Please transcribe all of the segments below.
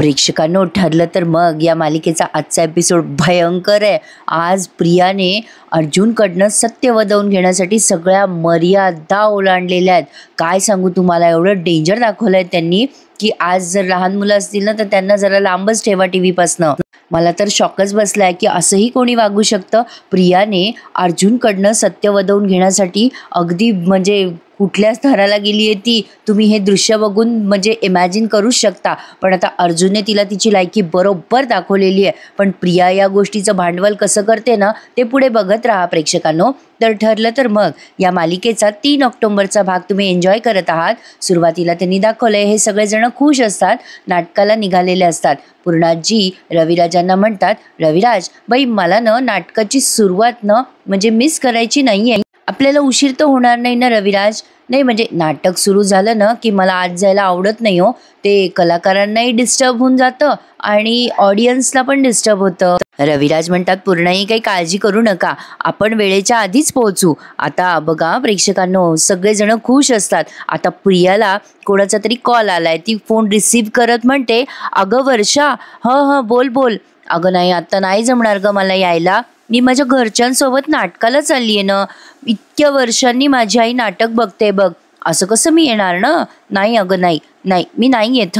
प्रेक्षकांनो, ठरलं तर मग या मालिकेचा आजचा एपिसोड भयंकर आहे. आज प्रियाने अर्जुनकडनं सत्य वदवून घेण्यासाठी सगळ्या मर्यादा ओलांडलेल्या आहेत. काय सांगू तुम्हाला, एवढं डेंजर दाखवलं आहे त्यांनी की आज जर लहान मुलं असतील ना तर त्यांना जरा लांबच ठेवा टीव्हीपासनं. मला तर शॉकच बसलाय की असंही कोणी वागू शकतं. प्रियाने अर्जुनकडनं सत्य वदवून घेण्यासाठी अगदी म्हणजे कुठल्या स्तराला गेली आहे ती, तुम्ही हे दृश्य बघून म्हणजे इमॅजिन करूच शकता. पण आता अर्जुनने तिला तिची लायकी बरोबर दाखवलेली आहे. पण प्रिया या गोष्टीचं भांडवल कसं करते ना ते पुढे बघत राहा प्रेक्षकांनो. तर ठरलं तर मग या मालिकेचा 3 ऑक्टोबरचा भाग तुम्ही एन्जॉय करत आहात. सुरुवातीला त्यांनी दाखवलंय हे सगळेजण खुश असतात, नाटकाला निघालेले असतात. पूर्णाजी रविराजांना म्हणतात, रविराज बाई मला ना नाटकाची सुरुवात ना म्हणजे मिस करायची नाही आहे. आपल्याला उशीर तर होणार नाही ना रविराज? नाही म्हणजे नाटक सुरू झालं ना की मला आज जायला आवडत नाही हो. ते कलाकारांनाही डिस्टर्ब होऊन जातं आणि ऑडियन्सला पण डिस्टर्ब होतं. रविराज म्हणतात, पूर्णाई काही काळजी करू नका, आपण वेळेच्या आधीच पोहोचू. आता बघा प्रेक्षकांनो, सगळेजण खुश असतात. आता प्रियाला कोणाचा तरी कॉल आलाय. ती फोन रिसीव्ह करत म्हणते, अगं वर्षा, हं बोल बोल. अगं नाही आता नाही जमणार ग मला यायला, मी माझ्या घरच्यांसोबत नाटकाला चालली आहे ना. इतक्या वर्षांनी माझी आई नाटक बघते बघ, असं कसं मी येणार ना. नाही अगं नाही नाही मी नाही येत.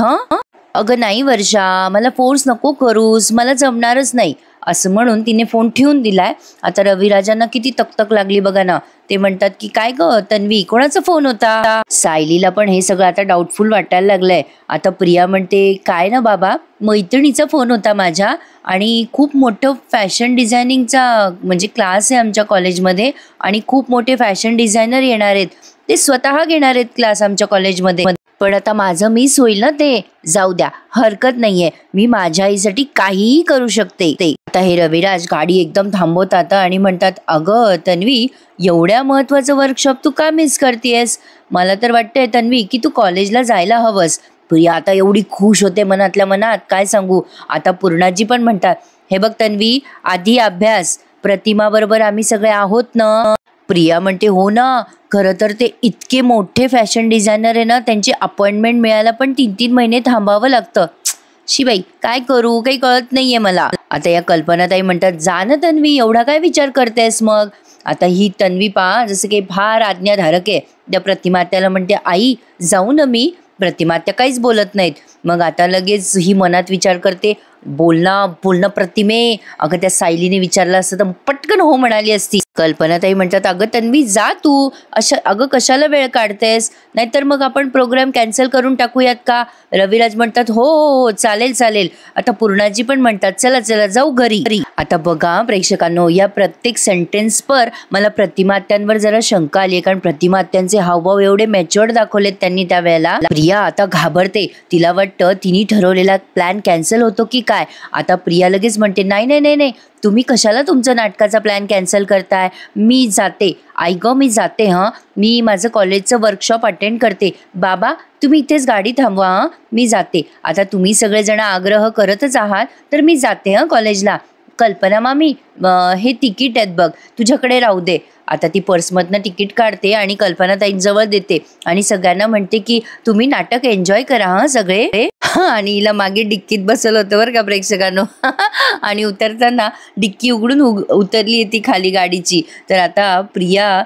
अगं नाही वर्षा, मला फोर्स नको करूस, मला जमणारच नाही. असं म्हणून तिने फोन ठेवून दिलाय. आता रविराजांना किती तकतक लागली बघा ना. ते म्हणतात की काय ग तन्वी, कोणाचा फोन होता? सायलीला पण हे सगळं आता डाऊटफुल वाटायला लागलंय. आता प्रिया म्हणते, काय ना बाबा, मैत्रिणीचा फोन होता माझ्या आणि खूप मोठं फॅशन डिझायनिंगचा म्हणजे क्लास आहे आमच्या कॉलेजमध्ये आणि खूप मोठे फॅशन डिझायनर येणार आहेत. ते स्वतः घेणार आहेत क्लास आमच्या कॉलेजमध्ये. पण आता माझं मिस होईल ना ते. जाऊ द्या, हरकत नाहीये, मी माझ्या आईसाठी काहीही करू शकते. आता हे रविराज गाडी एकदम थांबवतात आणि म्हणतात, अगं तन्वी, एवढ्या महत्वाचं वर्कशॉप तू का मिस करतेस? मला तर वाटतंय तन्वी की तू कॉलेजला जायला हवंस. प्रिया आता एवढी खुश होते मनातल्या मनात, काय सांगू. आता पूर्णाजी पण म्हणतात, हे बघ तन्वी, आधी अभ्यास, प्रतिमा बरोबर आम्ही सगळे आहोत ना. प्रिया म्हणते, हो ना, खरं तर ते इतके मोठे फॅशन डिझायनर आहे ना, त्यांची अपॉइंटमेंट मिळायला पण 3-3 महिने थांबावं लागतं. शिबाई काय करू, काही कळत नाहीये मला. आता या कल्पनाताई म्हणतात, जा ना तन्वी, एवढा काय विचार करतेस मग. आता ही तन्वी पहा जसं काही फार आज्ञाधारक आहे. त्या प्रतिमा त्याला म्हणते, आई जाऊ ना मी. प्रतिमा त्या काहीच बोलत नाहीत. मग आता लगेच ही मनात विचार करते, बोलणं प्रतिमे. अगं त्या सायलीने विचारलं असतं तर पटकन हो म्हणाली असती. कल्पनाताई म्हणतात, अगं तन्वी जा तू, अगं कशाला वेळ काढतेस, नाहीतर मग आपण प्रोग्राम कॅन्सल करून टाकूयात का? रविराज म्हणतात, हो हो हो चालेल चालेल. आता पूर्णाजी पण म्हणतात, चला चला जाऊ घरी. आता बघा प्रेक्षकांनो, या प्रत्येक सेंटेन्स पर मला प्रतिमात्यांवर जरा शंका आली, कारण प्रतिमात्यांचे हावभाव एवढे मॅच्युअर्ड दाखवलेत त्यांनी त्या वेळेला. प्रिया आता घाबरते, तिला वाटतं तिने ठरवलेला प्लॅन कॅन्सल होतो की काय. आता प्रिया लगेच म्हणते, नाही नाही नाही नाही, तुम्ही कशाला तुमचा नाटकाचा प्लॅन कॅन्सल करताय, मी जाते. आई गं मी जाते, मी माझं कॉलेजचं वर्कशॉप अटेंड करते. बाबा तुम्ही इथेच गाडी थांबवा, मी जाते. आता तुम्ही सगळेजण आग्रह करतच आहात तर मी जाते कॉलेजला. कल्पना मामी, हे तिकीट आहेत बघ, तुझ्याकडे राहू दे. आता ती पर्समधनं तिकीट काढते आणि कल्पनाताईंजवळ देते आणि सगळ्यांना म्हणते की तुम्ही नाटक एन्जॉय करा सगळे. आणि हिला मागे डिक्कीत बसवलं होतं बरं का प्रेक्षकांनो. आणि उतरताना डिक्की उघडून उतरली ती खाली गाडीची. तर आता प्रिया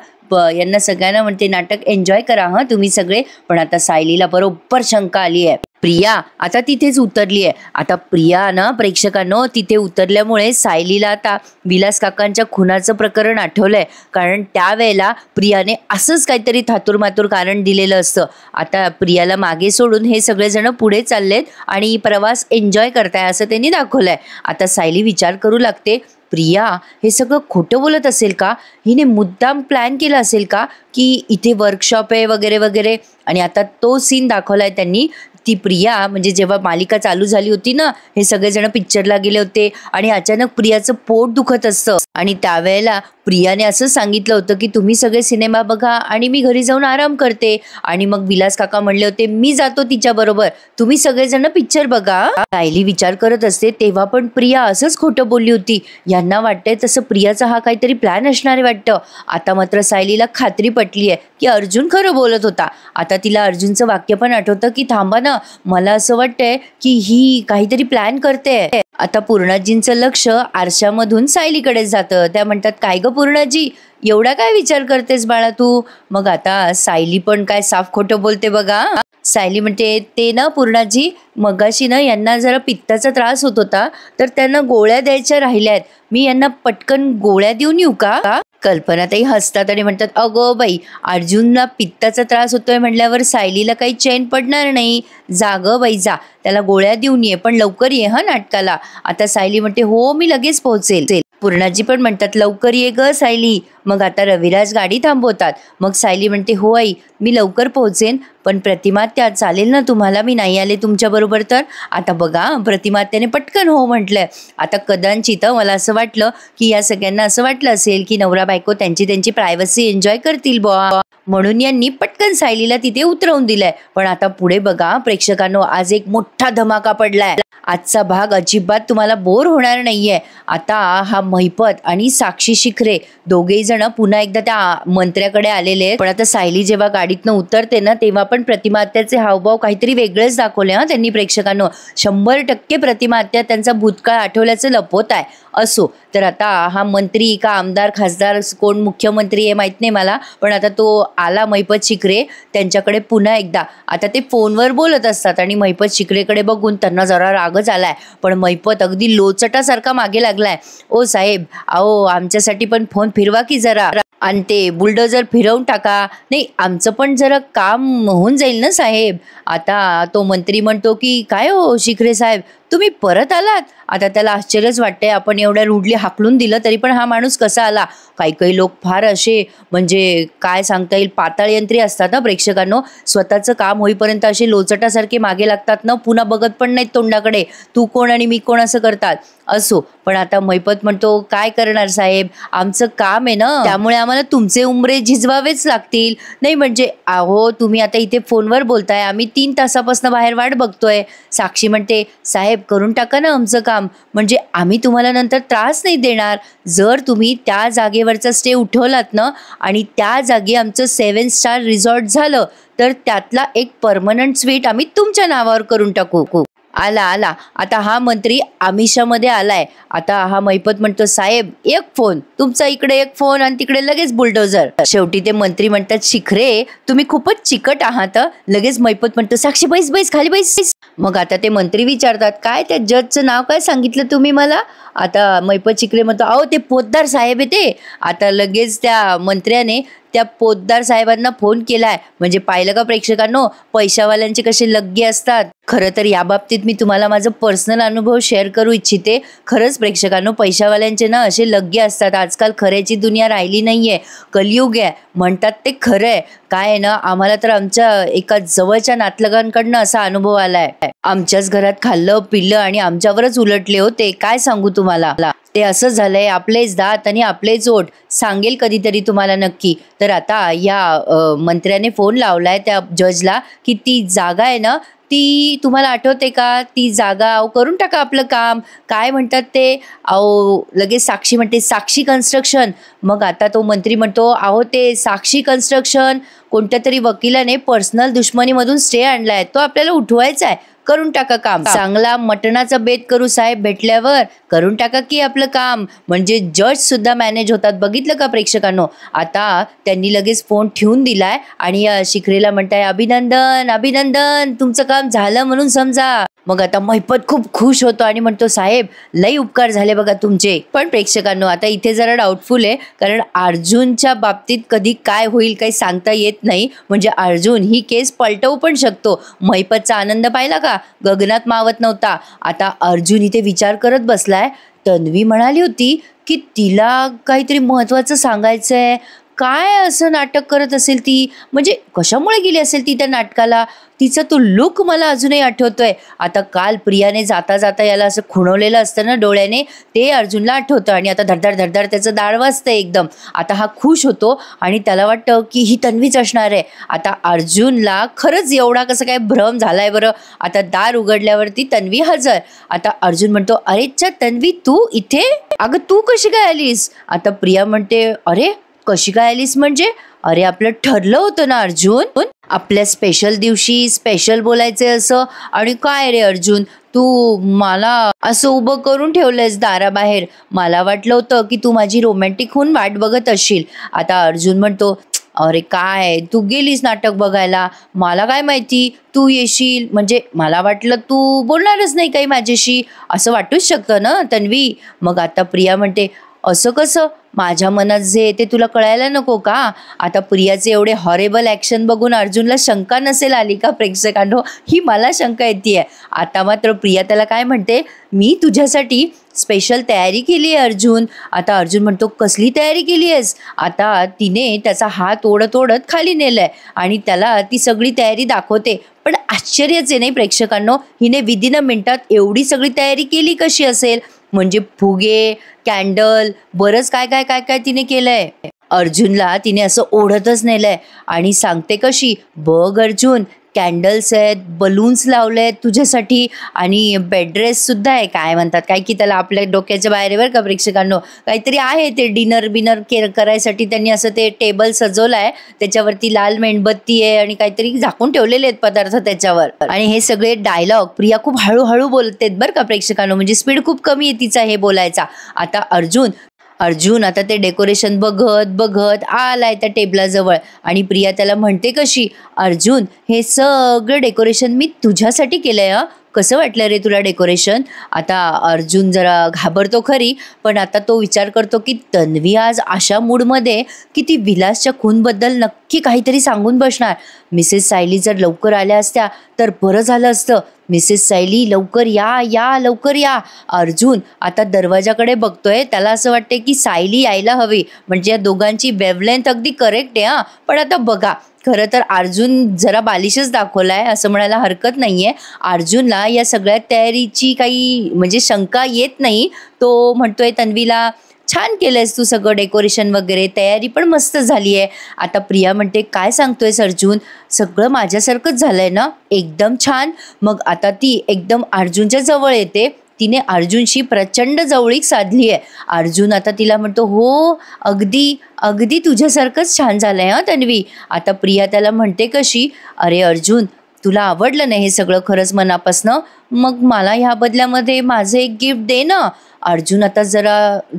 यांना सगळ्यांना म्हणते, नाटक एन्जॉय करा तुम्ही सगळे. पण आता सायलीला बरोबर शंका आली आहे. प्रिया आता तिथेच उतरली आहे. आता प्रिया ना प्रेक्षकांनो तिथे उतरल्यामुळे सायलीला आता विलास काकांच्या खुनाचं प्रकरण आठवलंय, कारण त्यावेळेला प्रियाने असंच काहीतरी थातूरमातूर कारण दिलेलं असतं. आता प्रियाला मागे सोडून हे सगळेजण पुढे चाललेत आणि प्रवास एन्जॉय करताय असं त्यांनी दाखवलंय. आता सायली विचार करू लागते, प्रिया हे सगळं खोटं बोलत असेल का? हिने मुद्दाम प्लॅन केला असेल का की इथे वर्कशॉप आहे वगैरे वगैरे. आणि आता तो सीन दाखवलाय त्यांनी. ती प्रिया म्हणजे जेव्हा मालिका चालू झाली होती ना, हे सगळेजण पिक्चरला गेले होते आणि अचानक प्रियाचं पोट दुखत असतं आणि त्यावेळेला प्रियाने असं सांगितलं होतं की तुम्ही सगळे सिनेमा बघा आणि मी घरी जाऊन आराम करते. आणि मग विलास काका म्हणले होते मी जातो तिच्याबरोबर, तुम्ही सगळेजण पिक्चर बघा. सायली विचार करत असते तेव्हा पण प्रिया असंच खोटं बोलली होती. यांना वाटतंय तसं प्रियाचा हा काहीतरी प्लॅन असणार आहे वाटतं. आता मात्र सायलीला खात्री पटली आहे की अर्जुन खरं बोलत होता. आता तिला अर्जुनचं वाक्य पण आठवतं की थांबा ना, मला असं वाटतंय की ही काहीतरी प्लॅन करते. आता पूर्णाजींचं लक्ष आरशामधून सायलीकडे जातं. त्या म्हणतात काय ग पूर्णाजी, एवढा काय विचार करतेस बाळा तू. मग आता सायली पण काय साफ खोटं बोलते बघा. सायली म्हणते ते ना पूर्णाजी, मगाशी ना यांना जरा पित्ताचा त्रास होत होता तर त्यांना गोळ्या द्यायच्या राहिल्यात, मी यांना पटकन गोळ्या देऊन येऊ का. कल्पनाताई हसतात आणि म्हणतात अगो बाई, अर्जुनला पित्ताचा त्रास होतोय म्हणल्यावर सायलीला काही चैन पडणार नाही. जा ग बाई जा, त्याला गोळ्या देऊन ये, पण लवकर ये हा नाटकाला. आता सायली म्हणते हो मी लगेच पोहोचेल. पूर्णाजी पण म्हणतात लवकर ये ग सायली. मग आता रविराज गाडी थांबवतात. मग सायली म्हणते हो आई मी लवकर पोहोचेन, पण प्रतिमात्या चालेल ना तुम्हाला, मी नाही आले तुमच्याबरोबर तर. आता बघा प्रतिमात्याने पटकन हो म्हटलंय. आता कदाचित मला असं वाटलं की या सगळ्यांना असं वाटलं असेल की नवरा बायको त्यांची प्रायव्हसी एन्जॉय करतील बुवा, म्हणून यांनी पटकन सायलीला तिथे उतरवून दिलंय. पण आता पुढे बघा प्रेक्षकांनो, आज एक मोठा धमाका पडलाय. आजचा भाग अजिबात तुम्हाला बोर होणार नाहीये. आता हा महिपत आणि साक्षी शिखरे दोघेही जण पुन्हा एकदा त्या मंत्र्याकडे आलेले आहेत. पण आता सायली जेव्हा गाडीतनं उतरते ना तेव्हा पण प्रतिमा आत्याचे हावभाव काहीतरी वेगळेच दाखवले हा त्यांनी प्रेक्षकांनो. 100% प्रतिमा आत्या त्यांचा भूतकाळ आठवल्याचं लपवत आहे. असो तर आता हा मंत्री का आमदार खासदार कोण मुख्यमंत्री आहे माहित नाही मला, पण आता तो आला महिपत शिखरे त्यांच्याकडे पुन्हा एकदा. आता ते फोनवर बोलत असतात आणि महिपत शिखरेकडे बघून त्यांना जरा रागच आलाय. पण महिपत अगदी लोचटासारखा मागे लागलाय. ओ साहेब अहो आमच्यासाठी पण फोन फिरवा की जरा, आणि ते बुलडोजर फिरवून टाका. नाही आमचं पण जरा काम होऊन जाईल ना साहेब. आता तो मंत्री म्हणतो की काय हो शिखरे साहेब तुम्ही परत आलात. आता त्याला आश्चर्यच वाटतंय, आपण एवढ्या रूडली हाकलून दिलं तरी पण हा माणूस कसा आला. काही लोक फार असे म्हणजे काय सांगता येईल पाताळयंत्री असतात ना प्रेक्षकांनो. स्वतःचं काम होईपर्यंत असे लोचटासारखे मागे लागतात ना, पुन्हा बघत पण नाहीत तोंडाकडे, तू कोण आणि मी कोण असं करतात. असो पण आता महिपत म्हणतो काय करणार साहेब, आमचं काम आहे ना, त्यामुळे आम्हाला तुमचे उंबरे झिजवावेच लागतील. नाही म्हणजे अहो तुम्ही आता इथे फोनवर बोलताय, आम्ही 3 तासापासून बाहेर वाट बघतोय. साक्षी म्हणते साहेब करून टाका ना आमचं काम, म्हणजे आम्ही तुम्हाला नंतर त्रास नाही देणार. जर तुम्ही त्या जागेवरचा स्टे उठवलात ना आणि त्या जागी आमचं 7 स्टार रिसॉर्ट झालं तर त्यातला एक परमनंट स्वीट आम्ही तुमच्या नावावर करून टाकू. आला आता हा मंत्री आमिषामध्ये आलाय. आता हा महिपत म्हणतो साहेब एक फोन तुमचा, इकडे एक फोन आणि तिकडे लगेच बुलडोजर. शेवटी ते मंत्री म्हणतात शिखरे तुम्ही खूपच चिकट आहात. लगेच महिपत म्हणतो साक्षी बैस खाली बैस. मग आता ते मंत्री विचारतात काय त्या जजचं नाव काय सांगितलं तुम्ही मला. आता महिपत शिखरे म्हणतो अहो ते पोतदार साहेब आहे ते. आता लगेच त्या मंत्र्याने त्या पोतदार साहेबांना फोन केलाय. म्हणजे पाहिलं का प्रेक्षकांनो पैशावाल्यांचे कसे लग्गे असतात. खरं तर या बाबतीत मी तुम्हाला माझं पर्सनल अनुभव शेअर करू इच्छिते. खरंच प्रेक्षकांनो पैशावाल्यांचे ना असे लग्गे असतात. आजकाल खऱ्याची दुनिया राहिली नाहीये, कलियुग आहे म्हणतात ते खरं आहे. काय आहे ना आम्हाला तर आमच्या एका जवळच्या नातलगांकडनं असा अनुभव आलाय. आमच्याच घरात खाल्लं पिल्लं आणि आमच्यावरच उलटले होते. काय सांगू तुम्हाला, ते असं झालंय आपलेच दात आणि आपलेच ओठ. सांगेल कधीतरी तुम्हाला नक्की. तर आता या मंत्र्याने फोन लावलाय त्या जजला की ती जागा आहे ना ती तुम्हाला आठवते का, ती जागा अहो करून टाका आपलं काम. काय म्हणतात ते अहो लगेच साक्षी म्हणते साक्षी कन्स्ट्रक्शन. मग आता तो मंत्री म्हणतो अहो ते साक्षी कन्स्ट्रक्शन कोणत्या तरी वकिलाने पर्सनल दुश्मनीमधून स्टे आणलाय, तो आपल्याला उठवायचा आहे, करून टाका काम. चांगला मटणाचा बेत करू साहेब भेटल्यावर, करून टाका की आपलं काम. म्हणजे जज सुद्धा मॅनेज होतात. बघितलं का प्रेक्षकांनो. आता त्यांनी लगेच फोन ठेवून दिलाय आणि शिखरेला म्हणताय अभिनंदन तुमचं काम झालं म्हणून समजा. मग आता महिपत खूप खुश होतो आणि म्हणतो साहेब लई उपकार झाले बघा तुमचे. पण प्रेक्षकांनो आता इथे जरा डाऊटफुल आहे, कारण अर्जुनच्या बाबतीत कधी काय होईल काही सांगता येत नाही. म्हणजे अर्जुन ही केस पलटवू पण शकतो. महिपतचा आनंद पाहिला का, गगनात मावत नव्हता. आता अर्जुन इथे विचार करत बसलाय. तन्वी म्हणाली होती की तिला काहीतरी महत्त्वाचं सांगायचंय, काय असं नाटक करत असेल ती, म्हणजे कशामुळे गेली असेल ती त्या नाटकाला. तिचा तो लुक मला अजूनही आठवतोय. आता काल प्रियाने जाता जाता याला असं खुणवलेलं असतं ना डोळ्याने, ते अर्जुनला आठवतं आणि आता धडधड धडधड त्याचं दाढ वाजतंय एकदम. आता हा खुश होतो आणि त्याला वाटतं की ही तन्वीच असणार आहे. आता अर्जुनला खरंच एवढा कसं काय भ्रम झालाय बरं. आता दार उघडल्यावरती तन्वी हजर. आता अर्जुन म्हणतो, अरे च्या तन्वी तू इथे, अगं तू कशी काय आलीस. आता प्रिया म्हणते, अरे कशी काय आलीस म्हणजे, अरे आपलं ठरलं होतं ना अर्जुन, आपल्या स्पेशल दिवशी स्पेशल बोलायचे असं, आणि काय रे अर्जुन तू मला असं उभं करून ठेवलंयस दाराबाहेर. मला वाटलं होतं की तू माझी रोमॅन्टिक होऊन वाट बघत असशील. आता अर्जुन म्हणतो, अरे काय तू गेलीस नाटक बघायला, मला काय माहिती तू येशील, म्हणजे मला वाटलं तू बोलणारच नाही काही माझ्याशी, असं वाटूच शकतं ना तन्वी. मग आता प्रिया म्हणते, असं कसं, माझ्या मनात जे ते तुला कळायला नको का. आता प्रियाचे एवढे हॉरेबल ॲक्शन बघून अर्जुनला शंका नसेल आली का प्रेक्षकांनो, ही मला शंका येते. आता मात्र प्रिया त्याला काय म्हणते, मी तुझ्यासाठी स्पेशल तयारी केली आहे अर्जुन. आता अर्जुन म्हणतो, कसली तयारी केली आहेस. आता तिने त्याचा हात ओढत ओढत खाली नेलाय आणि त्याला ती सगळी तयारी दाखवते. पण आश्चर्यच आहे नाही प्रेक्षकांनो, हिने विदिन मिनिटात एवढी सगळी तयारी केली कशी असेल. म्हणजे फुगे, कॅन्डल, बरंच काय काय काय काय तिने केलंय. अर्जुनला तिने असं ओढतच नेलंय आणि सांगते कशी, बघ अर्जुन कॅन्डल्स आहेत, बलून्स लावले आहेत तुझ्यासाठी आणि बेडरेस सुद्धा आहे. काय म्हणतात काय की त्याला, आपल्या डोक्याच्या बाहेर बरं का प्रेक्षकांनो, काहीतरी आहे ते डिनर बिनर करायसाठी त्यांनी असं ते टेबल सजवलं आहे. त्याच्यावरती लाल मेणबत्ती आहे आणि काहीतरी झाकून ठेवलेले आहेत पदार्थ त्याच्यावर. आणि हे सगळे डायलॉग प्रिया खूप हळूहळू बोलतेत बरं का प्रेक्षकांनो, म्हणजे स्पीड खूप कमी आहे तिचा हे बोलायचा. आता अर्जुन आता ते डेकोरेशन बघत बघत आलाय त्या टेबलाजवळ आणि प्रिया त्याला म्हणते कशी, अर्जुन हे सगळं डेकोरेशन मी तुझ्यासाठी केलंय हं, कसं वाटलं रे तुला डेकोरेशन. आता अर्जुन जरा घाबरतो खरी, पण आता तो विचार करतो की तन्वी आज अशा मूडमध्ये की ती विलासच्या खूनबद्दल नक्की काहीतरी सांगून बसणार. मिसेस सायली जर लवकर आल्या असत्या तर बरं झालं असतं. मिसेस सायली लवकर या या लवकर या. अर्जुन आता दरवाजाकडे बघतोय, त्याला असं वाटते की सायली यायला हवी, म्हणजे या दोघांची वेवलेंथ अगदी करेक्ट आहे. पण आता बघा, खरं तर अर्जुन जरा बालिशच दाखवलाय असं म्हणायला हरकत नाहीये. अर्जुनला या सगळ्या तयारीची काही म्हणजे शंका येत नाही. तो म्हणतोय तन्वीला, छान केलंयस तू सगळं डेकोरेशन वगैरे, तयारी पण मस्त झाली आहे. आता प्रिया म्हणते, काय सांगतोयस अर्जुन, सगळं माझ्यासारखंच झालंय ना, एकदम छान. मग आता ती एकदम अर्जुनच्या जवळ येते. तिने अर्जुनशी प्रचंड जवळीक साधली आहे. अर्जुन आता तिला म्हणतो, हो अगदी अगदी तुझ्यासारखंच छान झालंय हं तन्वी. आता प्रिया त्याला म्हणते कशी, अरे अर्जुन तुला आवडलं नाही हे सगळं खरंच मनापासनं, मग मला ह्या बदल्यामध्ये माझं एक गिफ्ट दे ना. अर्जुन आता जरा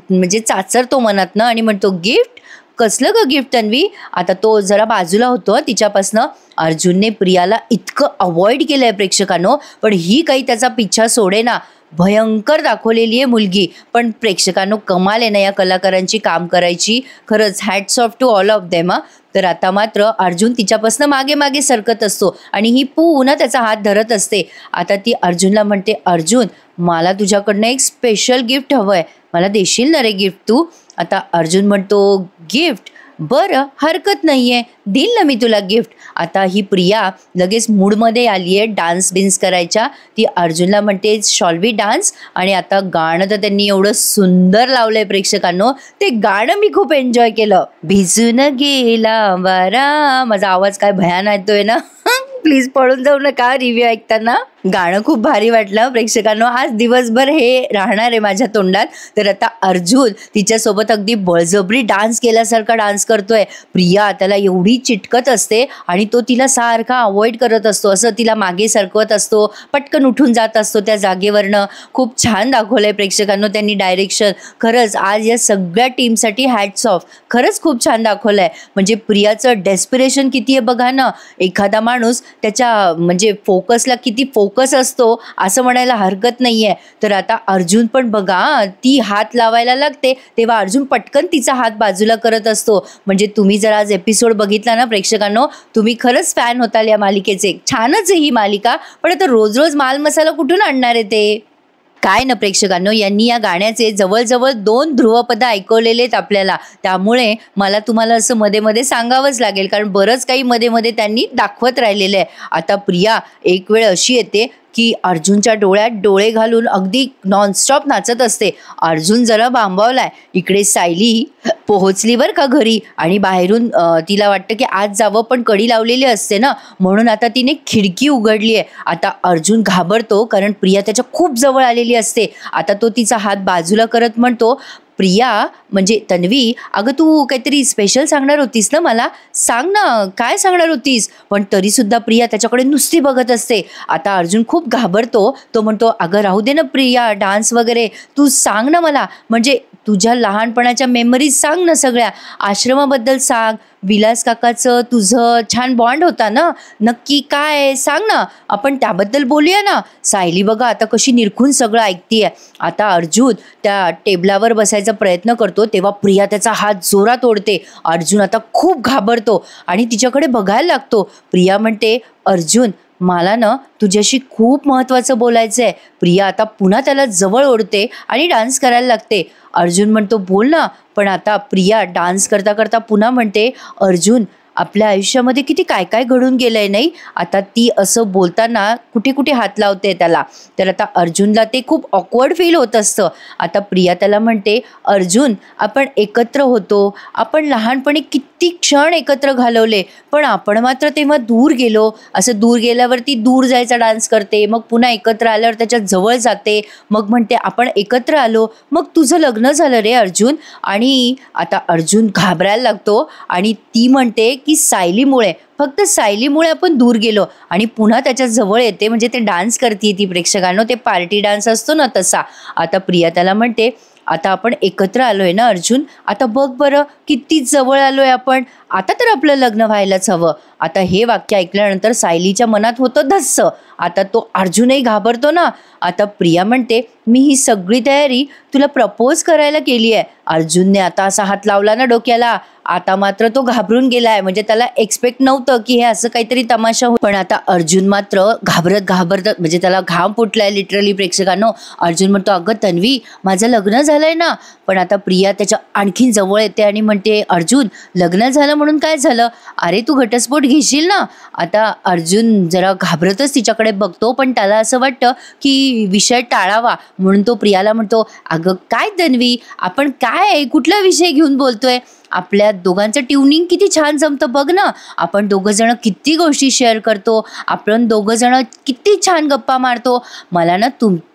म्हणजे चाचरतो मनातनं आणि म्हणतो, गिफ्ट, कसलं ग गिफ्ट तन्वी. आता तो जरा बाजूला होतो तिच्यापासनं. अर्जुनने प्रियाला इतकं अवॉइड केलंय प्रेक्षकांनो, पण ही काही त्याचा पिच्छा सोडे ना. भयंकर दाखवलेली आहे मुलगी, पण प्रेक्षकांनो कमाल आहे ना या कलाकारांची काम करायची. खरंच hats off to all of them. तर आता मात्र अर्जुन तिच्यापासून मागे मागे सरकत असतो आणि ही पुन्हा त्याचा हात धरत असते. आता ती अर्जुनला म्हणते, अर्जुन मला तुझ्याकडनं एक स्पेशल गिफ्ट हवं आहे, मला देशील ना रे गिफ्ट तू. आता अर्जुन म्हणतो, गिफ्ट, बरं हरकत नाही आहे, देईल ना मी तुला गिफ्ट. आता ही प्रिया लगेच मूडमध्ये आली आहे डान्स बिन्स करायच्या. ती अर्जुनला म्हणते, शॉल वी डान्स. आणि आता गाणं तर त्यांनी एवढं सुंदर लावलंय प्रेक्षकांनो, ते गाणं मी खूप एन्जॉय केलं. भिजून गेला वारा, माझा आवाज काय भयान येतोय ना प्लीज पळून जाऊ नका रिव्ह्यू ऐकताना. गाणं खूप भारी वाटलं प्रेक्षकांनो, आज दिवसभर हे राहणार आहे माझ्या तोंडात. तर आता अर्जुन तिच्यासोबत अगदी बळजबरी डान्स केल्यासारखा डान्स करतोय. प्रिया त्याला एवढी चिटकत असते आणि तो तिला सारखा अवॉइड करत असतो, असं तिला मागे सरकवत असतो, पटकन उठून जात असतो त्या जागेवरनं. खूप छान दाखवलंय प्रेक्षकांनो त्यांनी डायरेक्शन. खरंच आज या सगळ्या टीमसाठी हॅट्स ऑफ, खरंच खूप छान दाखवलंय. म्हणजे प्रियाचं डेस्पिरेशन किती आहे बघा ना. एखादा माणूस त्याच्या म्हणजे फोकसला किती फोकस असतो असं म्हणायला हरकत नाहीये. तर आता अर्जुन पण बघा, ती हात लावायला लागते तेव्हा अर्जुन पटकन तिचा हात बाजूला करत असतो. म्हणजे तुम्ही जर आज एपिसोड बघितला ना प्रेक्षकांनो, तुम्ही खरंच फॅन होताल या मालिकेचे. छानच आहे ही मालिका, पण आता रोज रोज माल मसाला कुठून आणणार आहे ते. काय ना प्रेक्षकांनो, यांनी या गाण्याचे जवळजवळ 2 ध्रुवपद ऐकवलेले आहेत आपल्याला. त्यामुळे मला तुम्हाला असं मध्ये मध्ये सांगावंच लागेल, कारण बरंच काही मध्ये मध्ये त्यांनी दाखवत राहिलेलं आहे. आता प्रिया एक वेळ अशी येते की अर्जुनच्या डोळ्यात डोळे घालून अगदी नॉनस्टॉप नाचत असते. अर्जुन जरा भांबावलाय. इकडे सायली पोहोचली बरं का घरी, आणि बाहेरून तिला वाटतं की आज जावं, पण कडी लावलेली असते ना, म्हणून आता तिने खिडकी उघडली आहे. आता अर्जुन घाबरतो, कारण प्रिया त्याच्या खूप जवळ आलेली असते. आता तो तिचा हात बाजूला करत म्हणतो, प्रिया म्हणजे तन्वी, अगं तू काहीतरी स्पेशल सांगणार होतीस ना मला, सांग ना काय सांगणार होतीस. पण तरी सुद्धा प्रिया त्याच्याकडे नुसती बघत असते. आता अर्जुन खूप घाबरतो. तो म्हणतो, अगं राहू दे ना प्रिया, डान्स वगैरे तू सांग ना मला, म्हणजे तुझ्या लहानपणाच्या मेमरीज सांग ना, सगळ्या आश्रमाबद्दल सांग. विलास काकाचं तुझं छान बॉन्ड होता ना, नक्की काय सांग ना, आपण त्याबद्दल बोलूया ना. सायली बघा आता कशी निरखून सगळं ऐकतीये. आता अर्जुन त्या टेबलावर बसायचा प्रयत्न करतो, तेव्हा प्रिया त्याचा हात जोरात ओढते. अर्जुन आता खूप घाबरतो आणि तिच्याकडे बघायला लागतो. प्रिया म्हणते, अर्जुन मला ना तुझ्याशी खूप महत्त्वाचं बोलायचं आहे. प्रिया आता पुन्हा त्याला जवळ ओढते आणि डान्स करायला लागते. अर्जुन म्हणतो, बोल ना. पण आता प्रिया डान्स करता करता पुन्हा म्हणते, अर्जुन आपल्या आयुष्यामध्ये किती काय काय घडून गेलंय नाही. आता ती असं बोलताना कुठे कुठे हात लावते त्याला. तर आता अर्जुनला ते खूप ऑकवर्ड फील होत असतं. आता प्रिया त्याला म्हणते, अर्जुन आपण एकत्र होतो, आपण लहानपणी किती क्षण एकत्र घालवले, पण आपण मात्र तेव्हा दूर गेलो. असं दूर गेल्यावरती दूर जायचा डान्स करते, मग पुन्हा एकत्र आल्यावर त्याच्या जवळ जाते, मग म्हणते आपण एकत्र आलो, मग तुझं लग्न झालं रे अर्जुन. आणि आता अर्जुन घाबरायला लागतो आणि ती म्हणते की सायलीमुळे, फक्त सायलीमुळे आपण दूर गेलो, आणि पुन्हा त्याच्या जवळ येते. म्हणजे ते डान्स करते ती प्रेक्षकांनो, ते पार्टी डान्स असतो ना तसा. आता प्रिया त्याला म्हणते, आता आपण एकत्र आलोय ना अर्जुन, आता बघ बरं किती जवळ आलोय आपण, आता तर आपलं लग्न व्हायलाच हवं. आता हे वाक्य ऐकल्यानंतर सायलीच्या मनात होतं धस्स. आता तो अर्जुनही घाबरतो ना. आता प्रिया म्हणते, मी ही सगळी तयारी तुला प्रपोज करायला केली आहे. अर्जुनने आता असा हात लावला ना डोक्याला. आता मात्र तो घाबरून गेलाय, म्हणजे त्याला एक्सपेक्ट नव्हतं की हे असं काहीतरी तमाशा हो. पण आता अर्जुन मात्र घाबरत म्हणजे त्याला घाम फुटलाय लिटरली प्रेक्षकांनो. अर्जुन म्हणतो, अगं तन्वी माझं लग्न झालंय ना. पण आता प्रिया त्याच्या आणखीन जवळ येते आणि म्हणते, अर्जुन लग्न झालं म्हणून काय झालं, अरे तू घटस्फोट घेशील ना. आता अर्जुन जरा घाबरतच तिच्याकडे बघतो, पण त्याला असं वाटतं की विषय टाळावा, म्हणून तो प्रियाला म्हणतो, अगं काय तन्वी आपण काय कुठला विषय घेऊन बोलतोय, आपल्या दोघांचं ट्युनिंग किती छान जमतं बघ ना, आपण दोघं जण किती गोष्टी शेअर करतो, आपण दोघं जण किती छान गप्पा मारतो, मला ना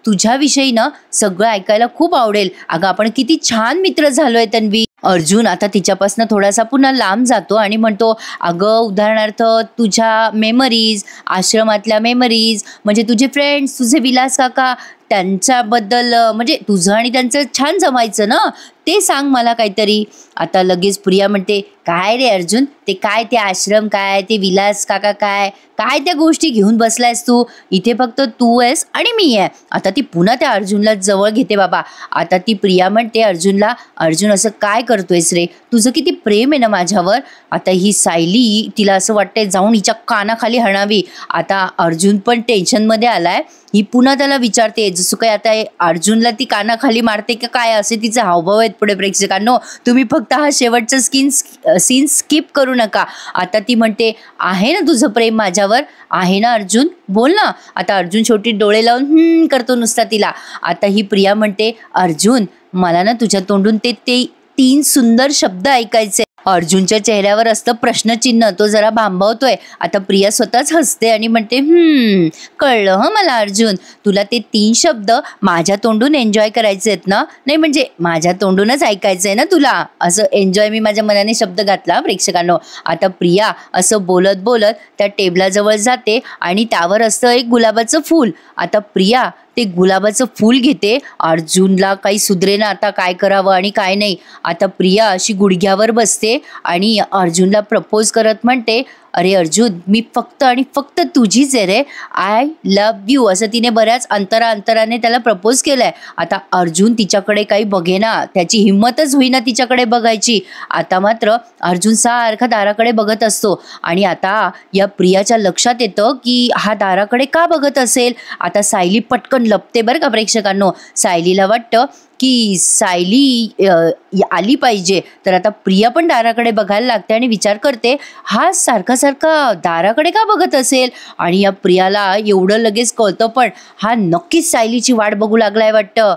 तुझ्याविषयी ना सगळं ऐकायला खूप आवडेल, अगं आपण किती छान मित्र झालोय तन्वी. अर्जुन आता तिच्यापासून थोडासा पुन्हा लांब जातो आणि म्हणतो, अगं उदाहरणार्थ तुझ्या मेमरीज, आश्रमातल्या मेमरीज, म्हणजे तुझे फ्रेंड्स, तुझे विलास काका, त्यांच्याबद्दल म्हणजे तुझं आणि त्यांचं छान जमायचं ना, ते सांग मला काहीतरी. आता लगेच प्रिया म्हणते, काय रे अर्जुन, ते काय ते आश्रम काय, ते विलास काका काय, काय त्या गोष्टी घेऊन बसलायस तू, इथे फक्त तू आहेस आणि मी आहे. आता ती पुन्हा त्या अर्जुनला जवळ घेते बाबा. आता ती प्रिया म्हणते अर्जुनला, अर्जुन असं काय करतोयस रे, तुझं किती प्रेम आहे ना माझ्यावर. आता ही सायली तिला असं वाटतंय जाऊन हिच्या कानाखाली हणावी. आता अर्जुन पण टेन्शनमध्ये आलाय. ही पुन्हा त्याला विचारते, जसं काय आता अर्जुनला ती कानाखाली मारते का काय, असे तिचे हावभाव आहेत पुढे प्रेक्षकांनो. तुम्ही फक्त हा शेवटचा सीन स्किप करू नका. आता ती म्हणते, आहे ना तुझं प्रेम माझ्यावर, आहे ना अर्जुन, बोल ना. आता अर्जुन छोटी डोळे लावून करतो नुसता तिला. आता ही प्रिया म्हणते, अर्जुन मला ना तुझ्या तोंडून ते 3 सुंदर शब्द ऐकायचे. अर्जुनच्या चेहऱ्यावर असतं प्रश्नचिन्ह, तो जरा भांबावतोय. आता प्रिया स्वतःच हसते आणि म्हणते, कळलं हं मला अर्जुन, तुला ते 3 शब्द माझ्या तोंडून एन्जॉय करायचे आहेत ना, नाही म्हणजे माझ्या तोंडूनच ऐकायचंय ना तुला, असं एन्जॉय मी माझ्या मनाने शब्द घातला प्रेक्षकांनो. आता प्रिया असं बोलत बोलत त्या टेबलाजवळ जाते आणि त्यावर असतं एक गुलाबाचं फूल. आता प्रिया ते गुलाबाचं फूल घेते. अर्जुनला काही सुधरेना आता काय करावं आणि काय नाही. आता प्रिया अशी गुडघ्यावर बसते आणि अर्जुनला प्रपोज करत म्हणते, अरे अर्जुन, मी फक्त आणि फक्त तुझीच आहे रे, आय लव्ह यू, असं तिने बऱ्याच अंतराने त्याला प्रपोज केलंय. आता अर्जुन तिच्याकडे काही बघेना, त्याची हिंमतच होईना तिच्याकडे बघायची. आता मात्र अर्जुन सारखा दाराकडे बघत असतो आणि आता या प्रियाच्या लक्षात येतं की हा दाराकडे का बघत असेल. आता सायली पटकन लपते बरं का प्रेक्षकांनो. सायलीला वाटतं की सायली आली पाहिजे. तर आता प्रिया पण दाराकडे बघायला लागते आणि विचार करते, हा सारखा सारखा दाराकडे का बघत असेल. आणि या प्रियाला एवढं लगेच कळतं पण हा नक्कीच सायलीची वाट बघू लागलाय वाटतं.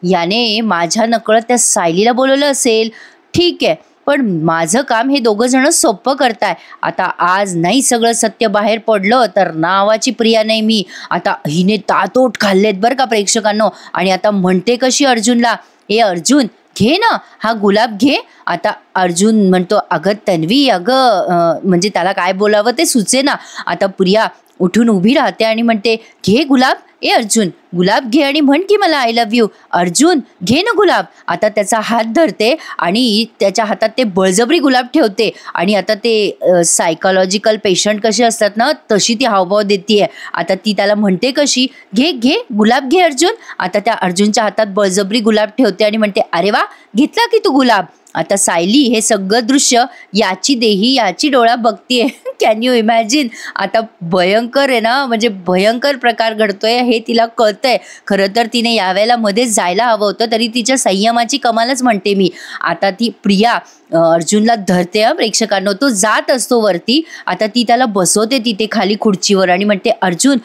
याने माझ्या नकळत त्या सायलीला बोलवलं असेल. ठीक आहे, पण माझं काम हे दोघं जण सोपं करताय. आता आज नाही सगळं सत्य बाहेर पडलं तर नावाची प्रिया नाही मी. आता हिने तातोट खाल्लेत बरं का प्रेक्षकांनो. आणि आता म्हणते कशी अर्जुनला, ए अर्जुन घे ना हा गुलाब घे. आता अर्जुन म्हणतो, अगं तन्वी, अगं म्हणजे त्याला काय बोलावं ते सुचेना. आता प्रिया उठून उभी राहते आणि म्हणते, घे गुलाब. ए अर्जुन गुलाब घे आणि म्हण की मला आय लव्ह यू. अर्जुन घे ना गुलाब. आता त्याचा हात धरते आणि त्याच्या हातात ते बळजबरी गुलाब ठेवते. आणि आता ते सायकोलॉजिकल पेशंट कसे असतात ना, तशी ती हावभाव देतीये. आता ती त्याला म्हणते कशी, घे घे गुलाब घे अर्जुन. आता त्या अर्जुनच्या हातात बळजबरी गुलाब ठेवते आणि म्हणते, अरे वा, घेतला की तू गुलाब. आता सायली हे सगळं दृश्य याची देही याची डोळा बघतीये. Can you imagine. आता भयंकर आहे ना, म्हणजे भयंकर प्रकार घडतोय हे तिला कळतंय. खरं तर तिने यावेळेला मध्ये जायला हवं होतं, तरी तिच्या संयमाची कमालच म्हणते मी. आता ती प्रिया अर्जुनला धरते. प्रेक्षकांनो, तो जात असतो वरती. आता ती त्याला बसवते तिथे खाली खुर्चीवर आणि म्हणते, अर्जुन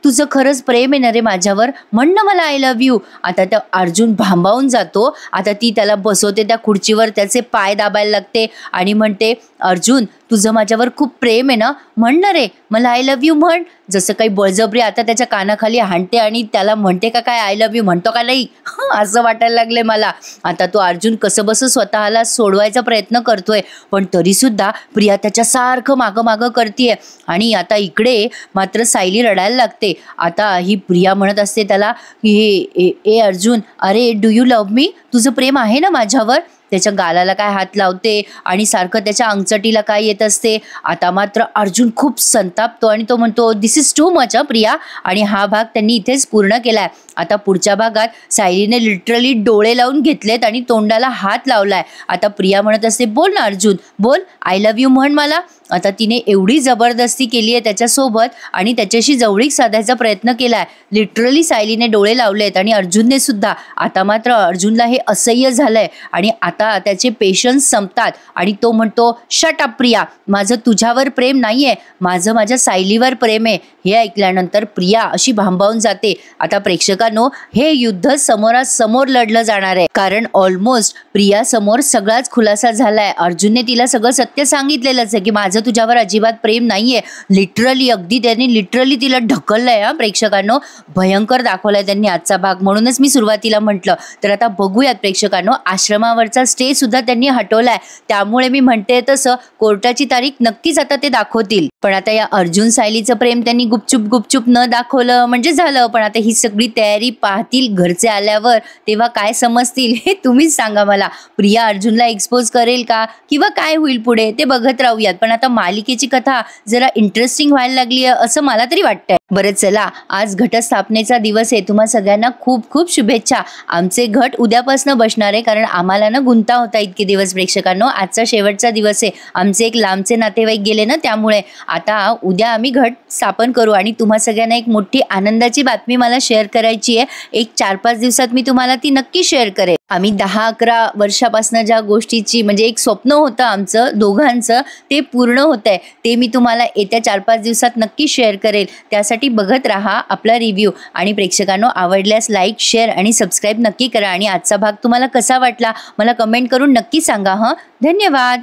तुझं खरंच प्रेम आहे ना रे माझ्यावर, म्हण ना मला आय लव्ह यू. आता त्या अर्जुन भांबावून जातो. आता ती त्याला बसवते त्या खुर्चीवर, त्याचे पाय दाबायला लागते आणि म्हणते, अर्जुन तुझं माझ्यावर खूप प्रेम आहे ना, म्हण ना रे मला आय लव्ह यू म्हण. जसं काही बळजबरी आता त्याच्या कानाखाली हाणते आणि त्याला म्हणते का काय आय लव्ह यू, म्हणतो का नाही असं वाटायला लागले मला. आता तो अर्जुन कसं बसं स्वतःला सोडवायचा प्रयत्न करतोय, पण तरीसुद्धा प्रिया त्याच्यासारखं मागं करतीये. आणि आता इकडे मात्र सायली रडायला लागते. आता ही प्रिया म्हणत असते त्याला, ए अर्जुन, अरे डू यू लव्ह मी, तुझं प्रेम आहे ना माझ्यावर. त्याच्या गालाला काय हात लावते आणि सारखं त्याच्या अंगचटीला काय येत असते. आता मात्र अर्जुन खूप संतापतो आणि तो म्हणतो, दिस इज टू मच प्रिया. आणि हा भाग त्यांनी इथेच पूर्ण केलाय. आता पुढच्या भागात सायलीने लिटरली डोळे लावून घेतलेत आणि तोंडाला हात लावलाय. आता प्रिया म्हणत असते, बोल ना अर्जुन, बोल आय लव्ह यू म्हण मला. आता तिने एवढी जबरदस्ती केली आहे त्याच्यासोबत आणि त्याच्याशी जवळीक साधायचा प्रयत्न केलाय. लिटरली सायलीने डोळे लावलेत आणि अर्जुनने सुद्धा. आता मात्र अर्जुनला हे असह्य झालंय आणि आता त्याचे पेशन्स संपतात आणि तो म्हणतो, शट अप प्रिया, माझं तुझ्यावर प्रेम नाहीये, माझं माझ्या सायलीवर प्रेम आहे. हे ऐकल्यानंतर प्रिया अशी भांबावून जाते. आता प्रेक्षकांनो, हे युद्ध समोरासमोर लढलं जाणार आहे, कारण ऑलमोस्ट प्रिया समोर सगळाच खुलासा झालाय. अर्जुनने तिला सगळं सत्य सांगितलेलंच आहे की माझं तुझ्यावर अजिबात प्रेम नाहीये. लिटरली अगदी त्यांनी लिटरली तिला ढकललंय. प्रेक्षकांनो, भयंकर दाखवलाय त्यांनी आजचा भाग, म्हणूनच मी सुरुवातीला म्हटलं. तर आता बघूयात प्रेक्षकांनो, आश्रमावरचा स्टे सुद्धा त्यांनी हटवलाय. त्यामुळे मी म्हणते तसं कोर्टाची तारीख नक्कीच आता ते दाखवतील. पण आता या अर्जुन सायलीचं प्रेम त्यांनी गुपचूप न दाखवलं म्हणजे झालं. पण आता ही सगळी तयारी पाहतील घरचे आल्यावर, तेव्हा काय समजतील हे तुम्हीच सांगा मला. प्रिया अर्जुनला एक्सपोज करेल का, किंवा काय होईल पुढे ते बघत राहूयात. पण आता मालिकेची कथा जरा इंटरेस्टिंग व्हायला लागली आहे असं मला तरी वाटतंय. बरं चला, आज घटस्थापनेचा दिवस आहे. तुम्हा सगळ्यांना खूप खूप शुभेच्छा. आमचे घट उद्यापासून बसणार आहे, कारण आम्हाला ना गुंता होता इतके दिवस. प्रेक्षकांनो, आजचा शेवटचा दिवस आहे. आमचे एक लांबचे नातेवाईक गेले ना, त्यामुळे आता उद्या आम्ही घट स्थापन करू. आणि तुम्हा सगळ्यांना एक मोठी आनंदाची बातमी मला शेअर करायची आहे. एक 4-5 दिवसात मी तुम्हाला ती नक्की शेअर करेन. आम्ही 10-11 वर्षापासून ज्या गोष्टीची म्हणजे एक स्वप्न होतं आमचं दोघांचं, ते पूर्ण होत आहे. ते मी तुम्हाला येत्या 4-5 दिवसात नक्की शेअर करेल. त्यासाठी बघत राहा आपला रिव्ह्यू. आणि प्रेक्षकांनो, आवडल्यास लाईक, शेअर आणि सबस्क्राईब नक्की करा. आणि आजचा भाग तुम्हाला कसा वाटला मला कमेंट करून नक्की सांगा. धन्यवाद.